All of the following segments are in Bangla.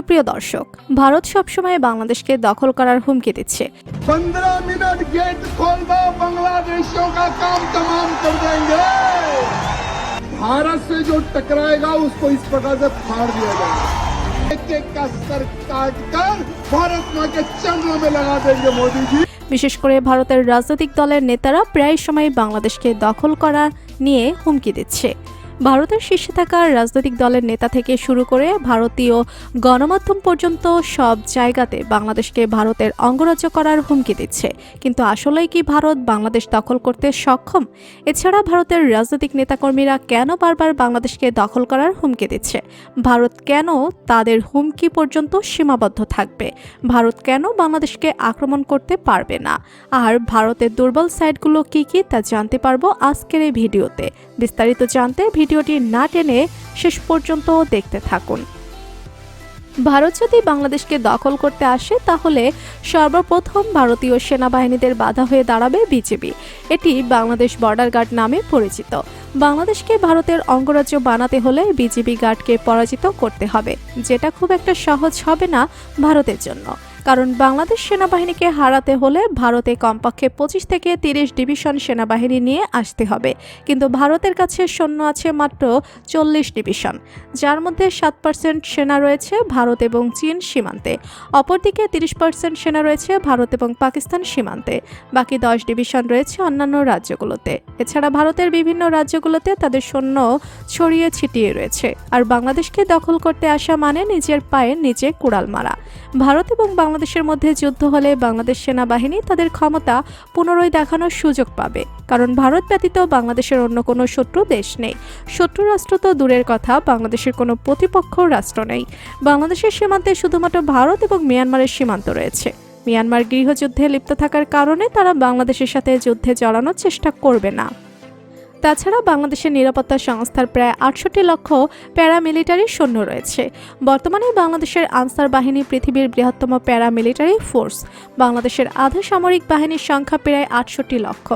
সুপ্রিয় দর্শক, ভারত সবসময় বাংলাদেশকে দখল করার হুমকি দিচ্ছে। 15 मिनट गेट खोल दो, बांग्लादेशियों का काम तमाम कर देंगे। भारत से जो टकराएगा उसको इस प्रकार से फाड़ दिया जाएगा। एक एक का सर काट कर भारत मां के चरणों में लगा देंगे मोदी जी। বিশেষ করে ভারতের রাজনৈতিক দলের নেতারা প্রায় সময় বাংলাদেশকে দখল করা নিয়ে হুমকি দিচ্ছে। ভারতের শীর্ষে থাকা রাজনৈতিক দলের নেতা থেকে শুরু করে ভারতীয় গণমাধ্যম পর্যন্ত সব জায়গাতে বাংলাদেশকে ভারতের অঙ্গরাজ্য করার হুমকি দিচ্ছে। কিন্তু আসলেই কি ভারত বাংলাদেশ দখল করতে সক্ষম? এছাড়া ভারতের রাজনৈতিক নেতাকর্মীরা কেন বারবার বাংলাদেশকে দখল করার হুমকি দিচ্ছে? ভারত কেন তাদের হুমকি পর্যন্ত সীমাবদ্ধ থাকবে? ভারত কেন বাংলাদেশকে আক্রমণ করতে পারবে না? আর ভারতের দুর্বল সাইডগুলো কি কি তা জানতে পারবো আজকের এই ভিডিওতে। বিস্তারিত জানতে ভিডিওটি না টেনে শেষ পর্যন্ত দেখতে থাকুন। ভারত যদি বাংলাদেশকে দখল করতে আসে তাহলে সর্বপ্রথম ভারতীয় সেনাবাহিনীদের বাধা হয়ে দাঁড়াবে বিজেপি। এটি বাংলাদেশ বর্ডার গার্ড নামে পরিচিত। বাংলাদেশকে ভারতের অঙ্গরাজ্য বানাতে হলে বিজেপি গার্ডকে পরাজিত করতে হবে, যেটা খুব একটা সহজ হবে না ভারতের জন্য। কারণ বাংলাদেশ সেনাবাহিনীকে হারাতে হলে ভারতে কমপক্ষে 25 থেকে 30 ডিভিশন সেনাবাহিনী নিয়ে আসতে হবে। কিন্তু ভারতের কাছে সৈন্য আছে মাত্র 40 ডিভিশন, যার মধ্যে 7% সেনা রয়েছে ভারত এবং চীন সীমান্তে। অপরদিকে 30% সেনা রয়েছে ভারত এবং পাকিস্তান সীমান্তে। বাকি 10 ডিভিশন রয়েছে অন্যান্য রাজ্যগুলোতে। এছাড়া ভারতের বিভিন্ন রাজ্যগুলোতে তাদের সৈন্য ছড়িয়ে ছিটিয়ে রয়েছে। আর বাংলাদেশকে দখল করতে আসা মানে নিজের পায়ে নিজে কুড়াল মারা। ভারত এবং বাংলাদেশের মধ্যে যুদ্ধ হলে বাংলাদেশ সেনাবাহিনী তাদের ক্ষমতা পুনরায় দেখানোর সুযোগ পাবে। কারণ ভারত ব্যতীত বাংলাদেশের অন্য কোনো শত্রু দেশ নেই। শত্রু রাষ্ট্র তো দূরের কথা, বাংলাদেশের কোনো প্রতিপক্ষ রাষ্ট্র নেই। বাংলাদেশের সীমান্তে শুধুমাত্র ভারত এবং মিয়ানমারের সীমান্ত রয়েছে। মিয়ানমার গৃহযুদ্ধে লিপ্ত থাকার কারণে তারা বাংলাদেশের সাথে যুদ্ধে জড়ানোর চেষ্টা করবে না। তাছাড়া বাংলাদেশের নিরাপত্তা সংস্থার প্রায় 68 লক্ষ প্যারামিলিটারি সৈন্য রয়েছে। বর্তমানে বাংলাদেশের আনসার বাহিনী পৃথিবীর বৃহত্তম প্যারামিলিটারি ফোর্স। বাংলাদেশের আধা সামরিক বাহিনীর সংখ্যা প্রায় 68 লক্ষ।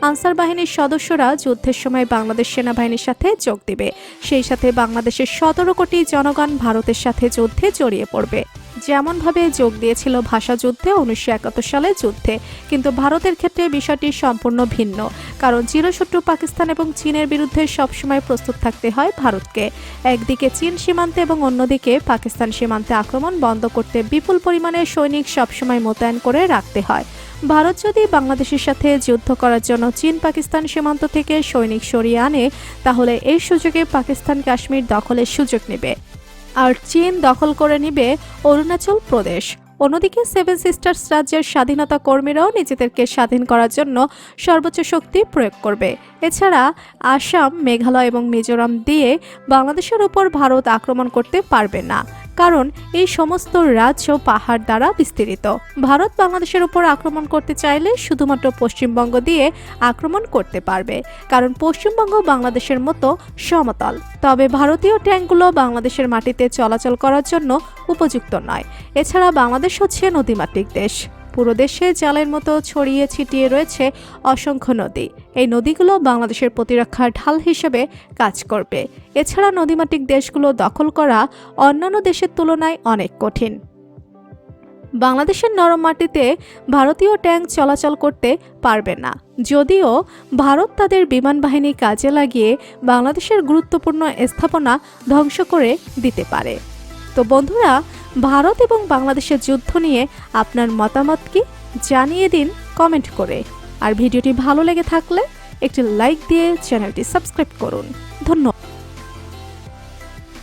আনসার বাহিনীর সদস্যরা যুদ্ধের সময় বাংলাদেশ সেনাবাহিনীর সাথে যোগ দেবে। সেই সাথে বাংলাদেশের 17 কোটি জনগণ ভারতের সাথে যুদ্ধে জড়িয়ে পড়বে, যেমনভাবে যোগ দিয়েছিল ভাষা যুদ্ধে 1971 সালে যুদ্ধে। কিন্তু ভারতের ক্ষেত্রে বিষয়টি সম্পূর্ণ ভিন্ন। কারণ চিরশত্রু পাকিস্তান এবং চীনের বিরুদ্ধে সবসময় প্রস্তুত থাকতে হয় ভারতকে। একদিকে চীন সীমান্তে এবং অন্যদিকে পাকিস্তান সীমান্তে আক্রমণ বন্ধ করতে বিপুল পরিমাণে সৈনিক সবসময় মোতায়েন করে রাখতে হয়। ভারত যদি বাংলাদেশের সাথে যুদ্ধ করার জন্য চীন পাকিস্তান সীমান্ত থেকে সৈনিক সরিয়ে আনে, তাহলে এই সুযোগে পাকিস্তান কাশ্মীর দখলের সুযোগ নেবে আর চীন দখল করে নেবে অরুণাচল প্রদেশ। অন্যদিকে 7 সিস্টার্স রাজ্যের স্বাধীনতা কর্মীরাও নিজেদেরকে স্বাধীন করার জন্য সর্বোচ্চ শক্তি প্রয়োগ করবে। এছাড়া আসাম, মেঘালয় এবং মিজোরাম দিয়ে বাংলাদেশের উপর ভারত আক্রমণ করতে পারবে না, কারণ এই সমস্ত রাজ্য পাহাড় দ্বারা বিস্তৃত। ভারত বাংলাদেশের উপর আক্রমণ করতে চাইলে শুধুমাত্র পশ্চিমবঙ্গ দিয়ে আক্রমণ করতে পারবে, কারণ পশ্চিমবঙ্গ বাংলাদেশের মতো সমতল। তবে ভারতীয় ট্যাঙ্কগুলো বাংলাদেশের মাটিতে চলাচল করার জন্য উপযুক্ত নয়। এছাড়া বাংলাদেশ হচ্ছে নদীমাতৃক দেশ। পুরো দেশে জালের মতো ছড়িয়ে ছিটিয়ে রয়েছে অসংখ্য নদী। এই নদীগুলো বাংলাদেশের প্রতিরক্ষার ঢাল হিসেবে কাজ করবে। এছাড়া নদীমাতৃক দেশগুলো দখল করা অন্যান্য দেশের তুলনায় অনেক কঠিন। বাংলাদেশের নরম মাটিতে ভারতীয় ট্যাঙ্ক চলাচল করতে পারবে না, যদিও ভারত তাদের বিমান বাহিনী কাজে লাগিয়ে বাংলাদেশের গুরুত্বপূর্ণ স্থাপনা ধ্বংস করে দিতে পারে। তো বন্ধুরা, ভারত এবং বাংলাদেশের যুদ্ধ নিয়ে আপনার মতামত কি জানিয়ে দিন কমেন্ট করে। আর ভিডিওটি ভালো লেগে থাকলে একটি লাইক দিয়ে চ্যানেলটি সাবস্ক্রাইব করুন। ধন্যবাদ।